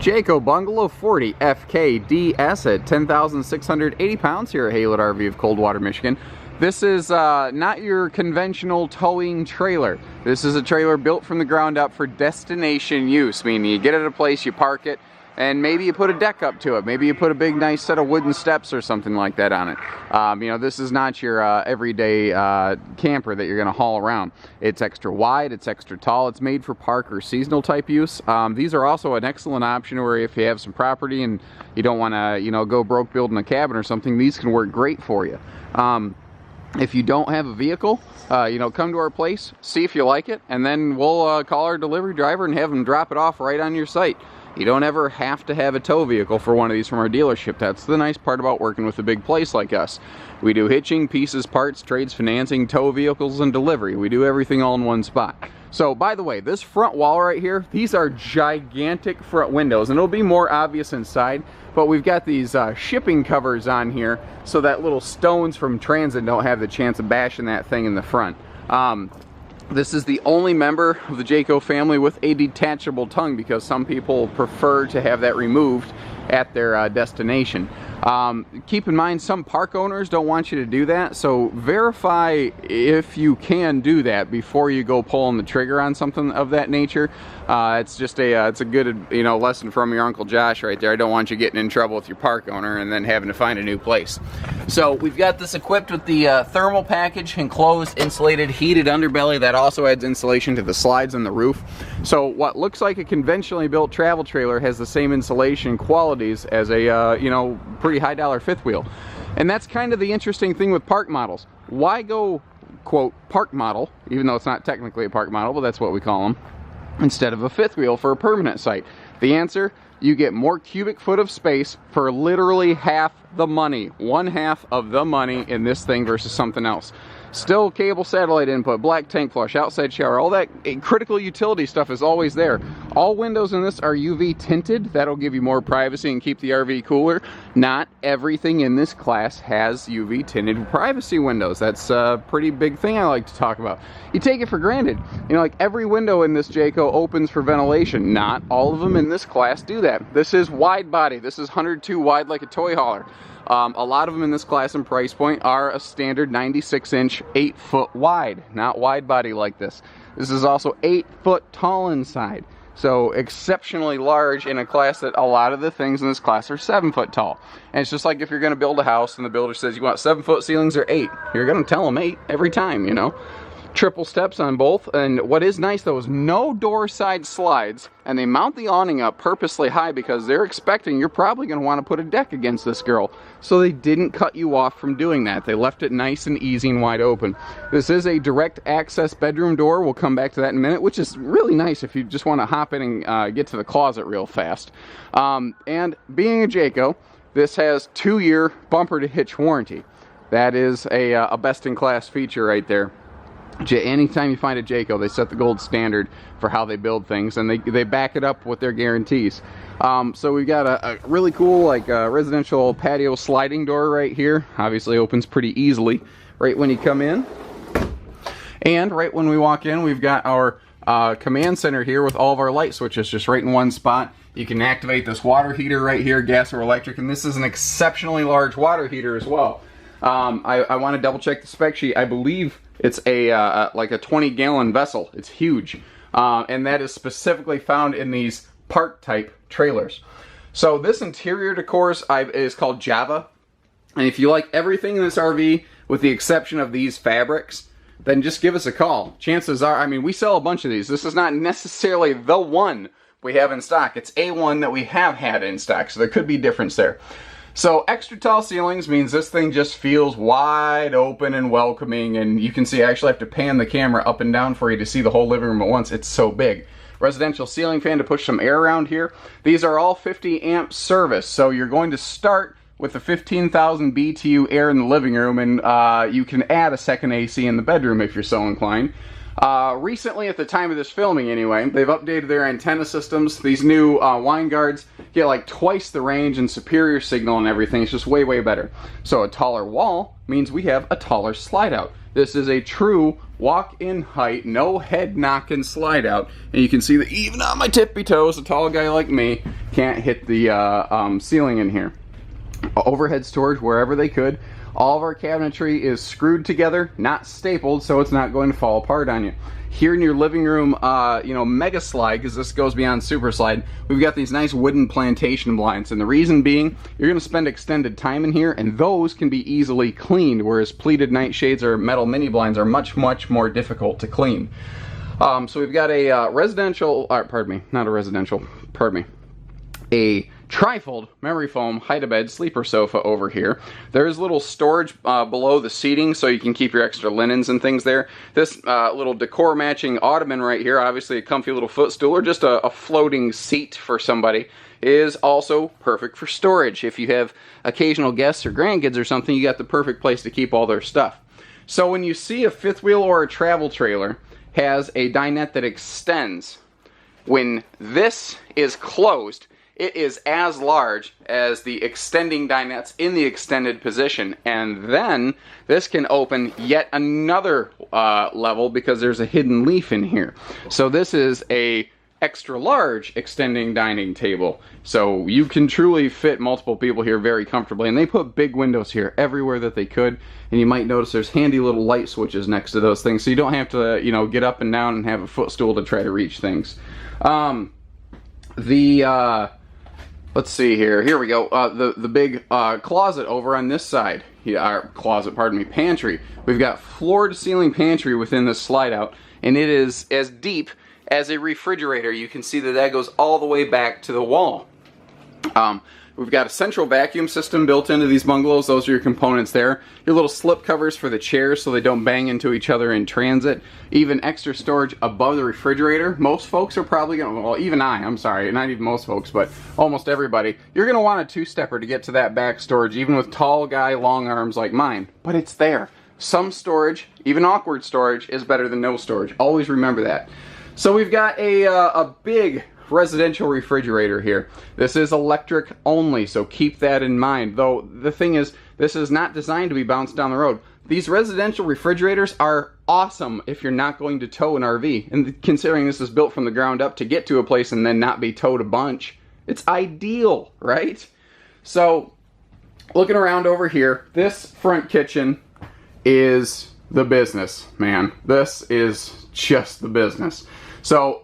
Jayco Bungalow 40 FKDS at 10,680 pounds here at Haylett RV of Coldwater, Michigan. This is not your conventional towing trailer. This is a trailer built from the ground up for destination use, meaning you get at a place, you park it, and maybe you put a deck up to it. Maybe you put a big nice set of wooden steps or something like that on it. You know, this is not your everyday camper that you're going to haul around. It's extra wide, it's extra tall, it's made for park or seasonal type use. These are also an excellent option where if you have some property and you don't want to, you know, go broke building a cabin or something, these can work great for you. If you don't have a vehicle, you know, come to our place, see if you like it, and then we'll call our delivery driver and have them drop it off right on your site. You don't ever have to have a tow vehicle for one of these from our dealership. That's the nice part about working with a big place like us. We do hitching, pieces, parts, trades, financing, tow vehicles, and delivery. We do everything all in one spot. So, by the way, this front wall right here, these are gigantic front windows, and it'll be more obvious inside, but we've got these shipping covers on here so that little stones from transit don't have the chance of bashing that thing in the front. This is the only member of the Jayco family with a detachable tongue because some people prefer to have that removed at their destination. Keep in mind, some park owners don't want you to do that, so verify if you can do that before you go pulling the trigger on something of that nature. It's just it's a good, you know, lesson from your Uncle Josh right there. I don't want you getting in trouble with your park owner and then having to find a new place. So we've got this equipped with the thermal package, enclosed, insulated, heated underbelly that also adds insulation to the slides on the roof. So what looks like a conventionally built travel trailer has the same insulation qualities as a you know, pretty high dollar fifth wheel. And that's kind of the interesting thing with park models. Why go, quote, park model, even though it's not technically a park model, but that's what we call them, instead of a fifth wheel for a permanent site? The answer: you get more cubic foot of space for literally half the money. One half of the money in this thing versus something else. Still cable satellite input, black tank flush, outside shower, all that critical utility stuff is always there. All windows in this are UV tinted. That'll give you more privacy and keep the RV cooler. Not everything in this class has UV tinted privacy windows. That's a pretty big thing I like to talk about. You take it for granted. You know, like every window in this Jayco opens for ventilation. Not all of them in this class do that. This is wide body. This is 102 wide like a toy hauler. A lot of them in this class and price point are a standard 96-inch, 8-foot wide, not wide body like this. This is also 8 foot tall inside, so exceptionally large in a class that a lot of the things in this class are 7 foot tall. And it's just like if you're going to build a house and the builder says you want 7 foot ceilings or 8, you're going to tell them 8 every time, you know. Triple steps on both, and what is nice though is no door side slides, and they mount the awning up purposely high because they're expecting you're probably going to want to put a deck against this girl, so they didn't cut you off from doing that. They left it nice and easy and wide open. This is a direct access bedroom door. We'll come back to that in a minute, which is really nice if you just want to hop in and get to the closet real fast. And being a Jayco, this has 2-year bumper to hitch warranty. That is a best-in-class feature right there. Anytime you find a Jayco, they set the gold standard for how they build things, and they back it up with their guarantees. So we've got a really cool residential patio sliding door right here. Obviously opens pretty easily right when you come in. And right when we walk in, we've got our command center here with all of our light switches just right in one spot. You can activate this water heater right here, gas or electric, and this is an exceptionally large water heater as well. I want to double check the spec sheet. I believe it's like a 20-gallon vessel. It's huge, and that is specifically found in these park type trailers. So this interior decor is called Java, and if you like everything in this RV with the exception of these fabrics, then just give us a call. Chances are, I mean, we sell a bunch of these. This is not necessarily the one we have in stock. It's a one that we have had in stock, so there could be difference there. So extra tall ceilings means this thing just feels wide open and welcoming, and you can see I actually have to pan the camera up and down for you to see the whole living room at once. It's so big. Residential ceiling fan to push some air around here. These are all 50 amp service, so you're going to start with the 15,000 BTU air in the living room, and you can add a second AC in the bedroom if you're so inclined. Recently, at the time of this filming anyway, they've updated their antenna systems. These new wine guards get like twice the range and superior signal and everything. It's just way, way better. So a taller wall means we have a taller slide out. This is a true walk-in height, no head knocking slide out. And you can see that even on my tippy toes, a tall guy like me can't hit the ceiling in here. Overhead storage wherever they could. All of our cabinetry is screwed together, not stapled, so it's not going to fall apart on you. Here in your living room, mega slide, because this goes beyond super slide, we've got these nice wooden plantation blinds. And the reason being, you're going to spend extended time in here, and those can be easily cleaned, whereas pleated nightshades or metal mini blinds are much, much more difficult to clean. So we've got a a trifold memory foam hide-a-bed sleeper sofa over here. There's little storage below the seating, so you can keep your extra linens and things there. This little decor matching ottoman right here, obviously a comfy little footstool or just a floating seat for somebody, is also perfect for storage. If you have occasional guests or grandkids or something, you got the perfect place to keep all their stuff. So when you see a fifth wheel or a travel trailer has a dinette that extends, when this is closed, it is as large as the extending dinettes in the extended position. And then this can open yet another level because there's a hidden leaf in here. So this is a extra large extending dining table. So you can truly fit multiple people here very comfortably. And they put big windows here everywhere that they could. And you might notice there's handy little light switches next to those things. So you don't have to, get up and down and have a footstool to try to reach things. Let's see here. Here we go. The big closet over on this side. Pantry. We've got floor-to-ceiling pantry within this slide-out, and it is as deep as a refrigerator. You can see that goes all the way back to the wall. We've got a central vacuum system built into these bungalows. Those are your components there. Your little slip covers for the chairs so they don't bang into each other in transit. Even extra storage above the refrigerator. Most folks are probably going to, well, even I'm sorry, not even most folks, but almost everybody, you're going to want a two-stepper to get to that back storage, even with tall guy long arms like mine. But it's there. Some storage, even awkward storage, is better than no storage. Always remember that. So we've got a big residential refrigerator here. This is electric only, so keep that in mind. Though the thing is, this is not designed to be bounced down the road. These residential refrigerators are awesome if you're not going to tow an RV. And considering this is built from the ground up to get to a place and then not be towed a bunch, it's ideal, right? So, looking around over here, this front kitchen is the business, man. This is just the business. So,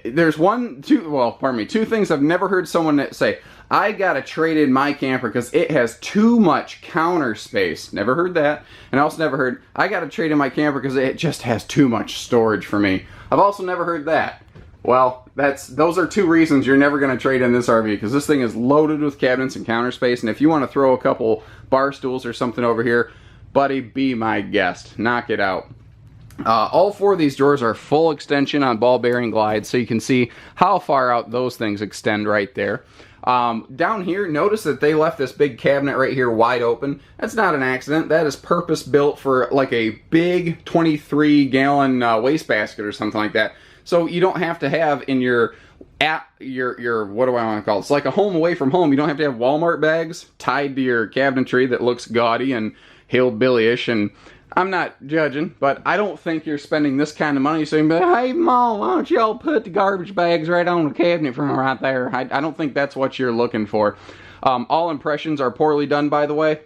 there's two things I've never heard someone say. I gotta trade in my camper because it has too much counter space. Never heard that. And I also never heard, I gotta trade in my camper because it just has too much storage for me. I've also never heard that. Well, those are two reasons you're never gonna trade in this RV, because this thing is loaded with cabinets and counter space, and if you want to throw a couple bar stools or something over here, buddy, be my guest. Knock it out. All four of these drawers are full extension on ball bearing glides, so you can see how far out those things extend right there. Down here, notice that they left this big cabinet right here wide open. That's not an accident. That is purpose built for like a big 23-gallon wastebasket or something like that. So you don't have to have in your what do I want to call it? It's like a home away from home. You don't have to have Walmart bags tied to your cabinetry that looks gaudy and hillbilly-ish. And I'm not judging, but I don't think you're spending this kind of money saying, hey, Mom, why don't y'all put the garbage bags right on the cabinet from right there? I don't think that's what you're looking for. All impressions are poorly done, by the way,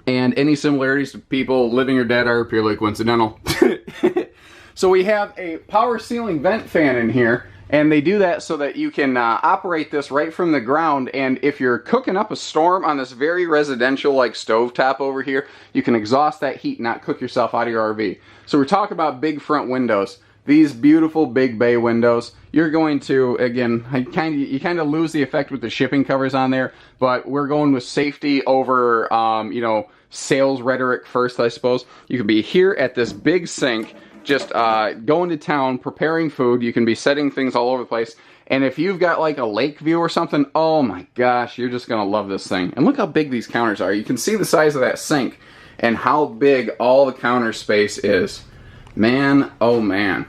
and any similarities to people living or dead are purely coincidental. So we have a power ceiling vent fan in here, and they do that so that you can operate this right from the ground. And if you're cooking up a storm on this very residential like stovetop over here, you can exhaust that heat and not cook yourself out of your RV. So we're talking about big front windows. These beautiful big bay windows. You're going to, again, you kind of lose the effect with the shipping covers on there, but we're going with safety over, sales rhetoric first, I suppose. You can be here at this big sink, just going to town, preparing food. You can be setting things all over the place. And if you've got like a lake view or something, oh my gosh, you're just going to love this thing. And look how big these counters are. You can see the size of that sink and how big all the counter space is. Man, oh man.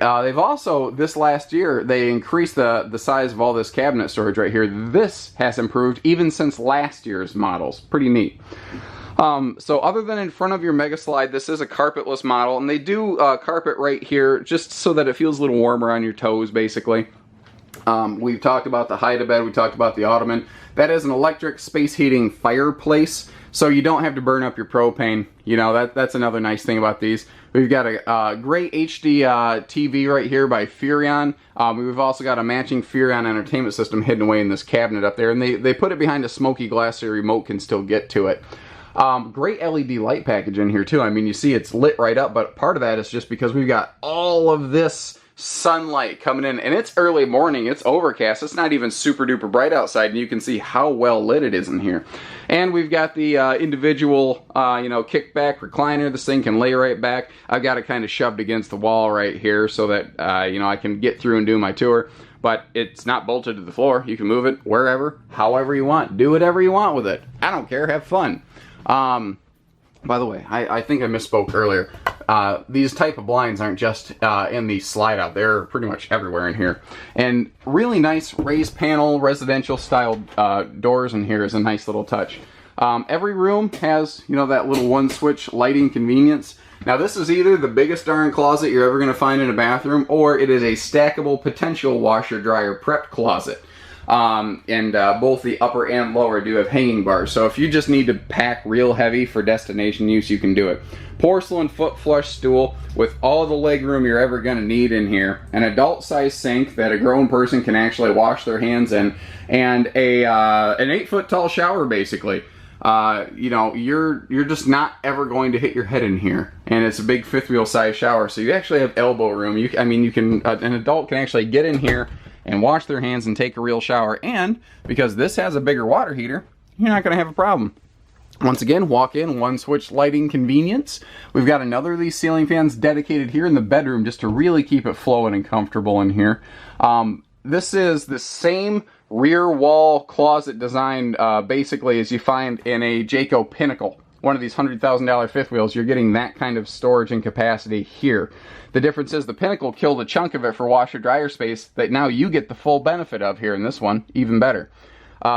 They've also, this last year, they increased the size of all this cabinet storage right here. This has improved even since last year's models. Pretty neat. So other than in front of your Mega Slide, this is a carpetless model, and they do carpet right here just so that it feels a little warmer on your toes, basically. We've talked about the hide-a-bed, we talked about the ottoman. That is an electric space heating fireplace, so you don't have to burn up your propane. You know, that's another nice thing about these. We've got a great HD TV right here by Furrion. We've also got a matching Furrion entertainment system hidden away in this cabinet up there, and they put it behind a smoky glass so your remote can still get to it. Great LED light package in here too. I mean, you see it's lit right up, but part of that is just because we've got all of this sunlight coming in, and it's early morning, it's overcast, it's not even super duper bright outside, and you can see how well lit it is in here. And we've got the individual you know, kickback recliner. This thing can lay right back. I've got it kind of shoved against the wall right here so that you know, I can get through and do my tour, but it's not bolted to the floor. You can move it wherever, however you want, do whatever you want with it. I don't care, have fun. By the way, I think I misspoke earlier. These type of blinds aren't just in the slide out. They're pretty much everywhere in here. And really nice raised panel residential style doors in here is a nice little touch. Every room has, you know, that little one switch lighting convenience. Now this is either the biggest darn closet you're ever going to find in a bathroom, or it is a stackable potential washer dryer prep closet. Both the upper and lower do have hanging bars, so if you just need to pack real heavy for destination use, you can do it. Porcelain foot flush stool with all the leg room you're ever going to need in here, an adult size sink that a grown person can actually wash their hands in, and an 8-foot tall shower basically. You know, you're just not ever going to hit your head in here, and it's a big fifth wheel size shower, so you actually have elbow room. I mean, you can an adult can actually get in here and wash their hands and take a real shower, and because this has a bigger water heater, you're not going to have a problem. Once again, walk in, one switch lighting convenience. We've got another of these ceiling fans dedicated here in the bedroom just to really keep it flowing and comfortable in here. This is the same rear wall closet design basically as you find in a Jayco Pinnacle. One of these $100,000 fifth wheels, you're getting that kind of storage and capacity here. The difference is the Pinnacle killed a chunk of it for washer dryer space that now you get the full benefit of here in this one, even better.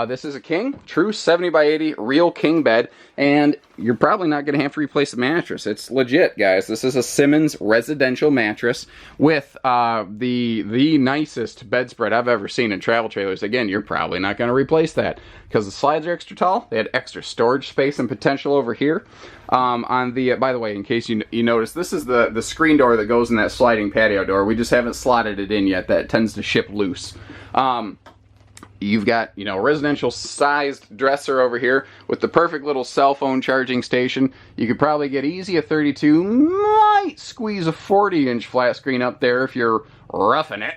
This is a king, true 70 by 80 real king bed, and you're probably not going to have to replace the mattress. It's legit, guys. This is a Simmons residential mattress with the nicest bedspread I've ever seen in travel trailers. Again, you're probably not going to replace that because the slides are extra tall. They had extra storage space and potential over here. On the by the way, in case you notice, this is the screen door that goes in that sliding patio door. We just haven't slotted it in yet. That tends to ship loose. You've got, you know, residential sized dresser over here with the perfect little cell phone charging station. You could probably get easy a 32, might squeeze a 40-inch flat screen up there if you're roughing it.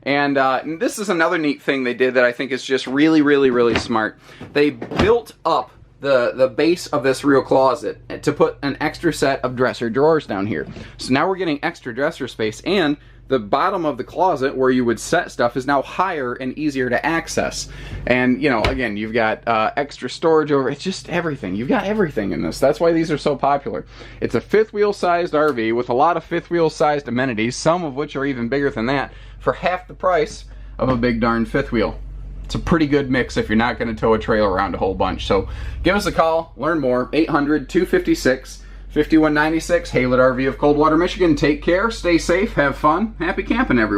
And this is another neat thing they did that I think is just really, really, really smart. They built up the base of this real closet to put an extra set of dresser drawers down here. So now we're getting extra dresser space, and the bottom of the closet where you would set stuff is now higher and easier to access. And, you know, again, you've got extra storage over, it's just everything. You've got everything in this. That's why these are so popular. It's a fifth wheel sized RV with a lot of fifth wheel sized amenities, some of which are even bigger than that, for half the price of a big darn fifth wheel. It's a pretty good mix if you're not going to tow a trailer around a whole bunch. So give us a call, learn more, 800-256-5196, Haylett RV of Coldwater, Michigan. Take care, stay safe, have fun, happy camping, everyone.